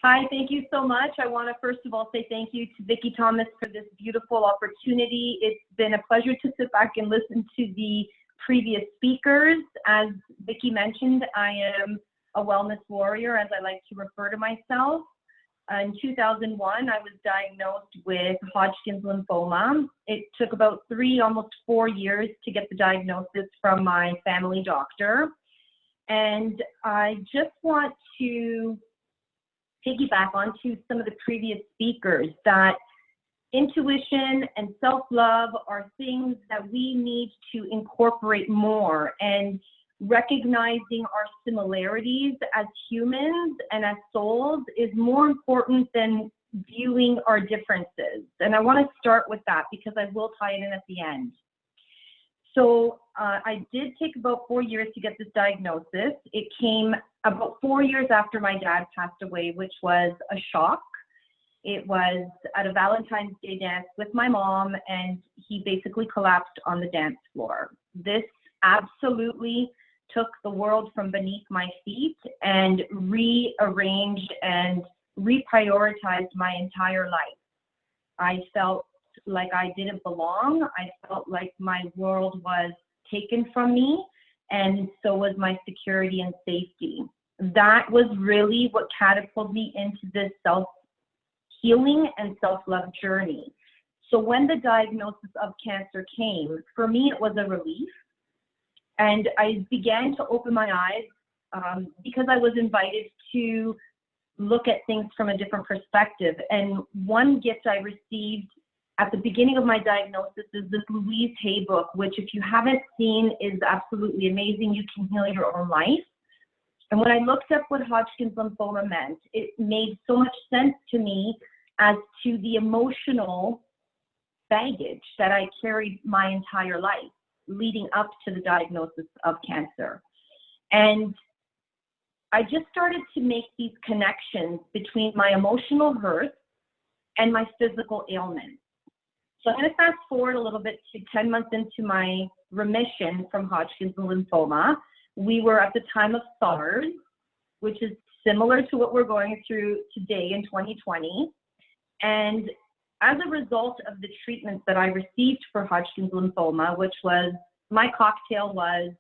Hi, thank you so much. I want to first of all say thank you to Vikki Thomas for this beautiful opportunity. It's been a pleasure to sit back and listen to the previous speakers. As Vikki mentioned, I am a wellness warrior, as I like to refer to myself. In 2001, I was diagnosed with Hodgkin's lymphoma. It took about 3, almost 4 years to get the diagnosis from my family doctor. And I just want to piggyback onto some of the previous speakers that intuition and self-love are things that we need to incorporate more, and recognizing our similarities as humans and as souls is more important than viewing our differences. And I want to start with that because I will tie it in at the end. So I did take about 4 years to get this diagnosis. It came about 4 years after my dad passed away, which was a shock. It was at a Valentine's Day dance with my mom, and he basically collapsed on the dance floor. This absolutely took the world from beneath my feet and rearranged and reprioritized my entire life. I felt like I didn't belong. I felt like my world was taken from me, and so was my security and safety. That was really what catapulted me into this self-healing and self-love journey. So when the diagnosis of cancer came, for me it was a relief. And I began to open my eyes because I was invited to look at things from a different perspective. And one gift I received at the beginning of my diagnosis is this Louise Hay book, which if you haven't seen is absolutely amazing. You can heal your own life. And when I looked up what Hodgkin's lymphoma meant, it made so much sense to me as to the emotional baggage that I carried my entire life leading up to the diagnosis of cancer. And I just started to make these connections between my emotional hurt and my physical ailment. So I'm going to fast forward a little bit to 10 months into my remission from Hodgkin's lymphoma. We were at the time of SARS, which is similar to what we're going through today in 2020. And as a result of the treatments that I received for Hodgkin's lymphoma, which was, my cocktail was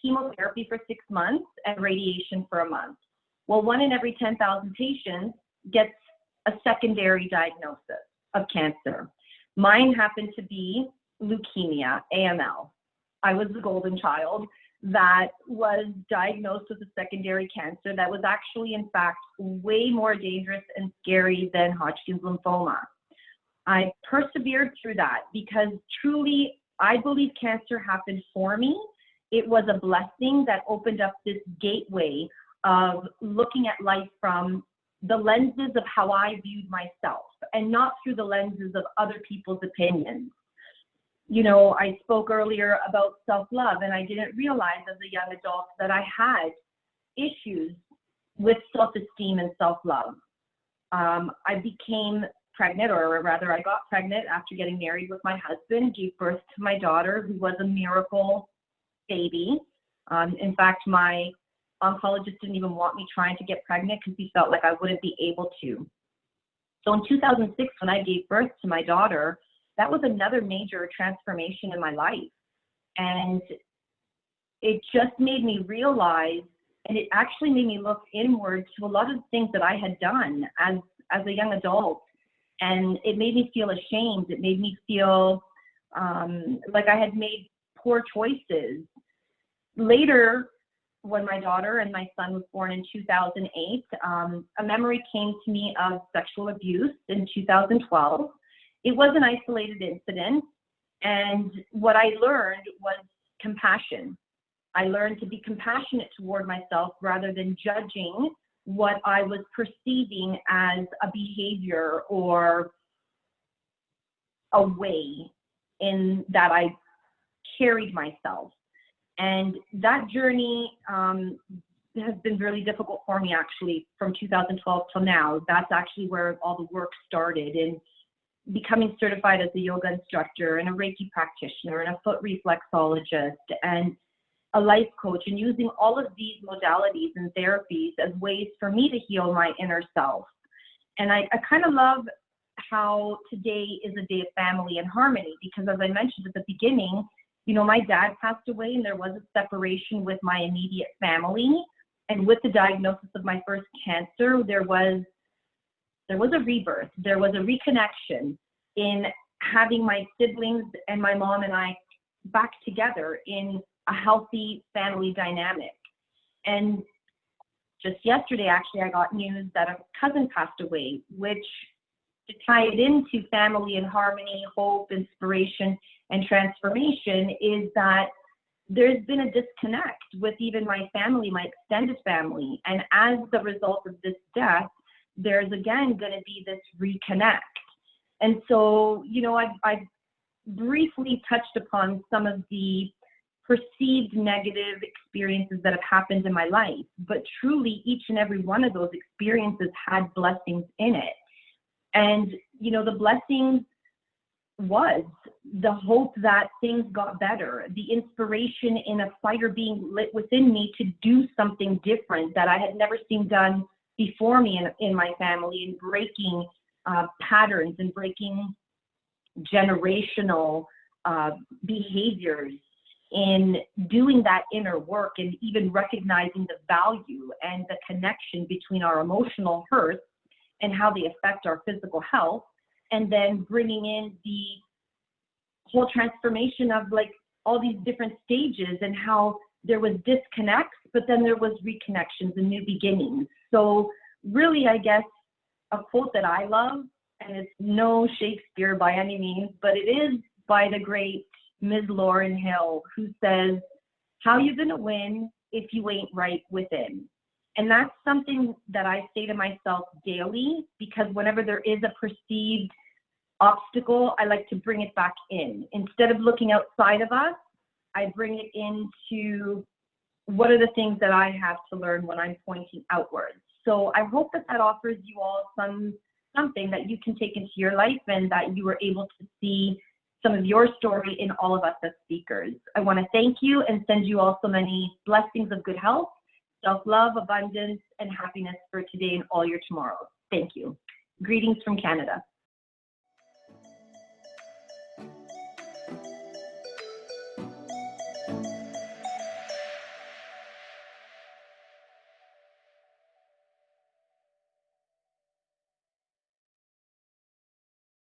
chemotherapy for 6 months and radiation for a month. Well, 1 in every 10,000 patients gets a secondary diagnosis of cancer. Mine happened to be leukemia, AML. I was the golden child that was diagnosed with a secondary cancer that was actually, in fact, way more dangerous and scary than Hodgkin's lymphoma. I persevered through that because truly, I believe cancer happened for me. It was a blessing that opened up this gateway of looking at life from the lenses of how I viewed myself and not through the lenses of other people's opinions. You know, I spoke earlier about self-love, and I didn't realize as a young adult that I had issues with self-esteem and self-love. I became pregnant, or rather I got pregnant after getting married with my husband, gave birth to my daughter, who was a miracle baby. In fact, my oncologist didn't even want me trying to get pregnant because he felt like I wouldn't be able to. So in 2006, when I gave birth to my daughter, that was another major transformation in my life. And it just made me realize, and it actually made me look inward to a lot of things that I had done as a young adult. And it made me feel ashamed. It made me feel like I had made poor choices. Later, when my daughter and my son was born in 2008, a memory came to me of sexual abuse in 2012. It was an isolated incident, and what I learned was compassion. I learned to be compassionate toward myself rather than judging what I was perceiving as a behavior or a way in that I carried myself. And that journey has been really difficult for me, actually, from 2012 till now. That's actually where all the work started, in becoming certified as a yoga instructor and a Reiki practitioner and a foot reflexologist, and a life coach and using all of these modalities and therapies as ways for me to heal my inner self. And I kind of love how today is a day of family and harmony, because as I mentioned at the beginning, you know, my dad passed away and there was a separation with my immediate family. And with the diagnosis of my first cancer, there was a rebirth. There was a reconnection in having my siblings and my mom and I back together in a healthy family dynamic. And just yesterday, actually, I got news that a cousin passed away, which, to tie it into family and harmony, hope, inspiration, and transformation, is that there's been a disconnect with even my family, my extended family. And as the result of this death, there's again going to be this reconnect. And so, you know, I've briefly touched upon some of the perceived negative experiences that have happened in my life, but truly each and every one of those experiences had blessings in it. And, you know, the blessings was the hope that things got better, the inspiration in a fire being lit within me to do something different that I had never seen done before me in my family, and breaking patterns and breaking generational behaviors, in doing that inner work, and even recognizing the value and the connection between our emotional hurts and how they affect our physical health, and then bringing in the whole transformation of like all these different stages and how there was disconnects, but then there was reconnections and new beginnings. So really, I guess, a quote that I love, and it's no Shakespeare by any means, but it is by the great Ms. Lauryn Hill, who says, "How you gonna win if you ain't right within?" And that's something that I say to myself daily, because whenever there is a perceived obstacle, I like to bring it back in. Instead of looking outside of us, I bring it into what are the things that I have to learn when I'm pointing outwards. So I hope that that offers you all something that you can take into your life, and that you were able to see some of your story in all of us as speakers. I want to thank you and send you all so many blessings of good health, self-love, abundance, and happiness for today and all your tomorrows. Thank you. Greetings from Canada.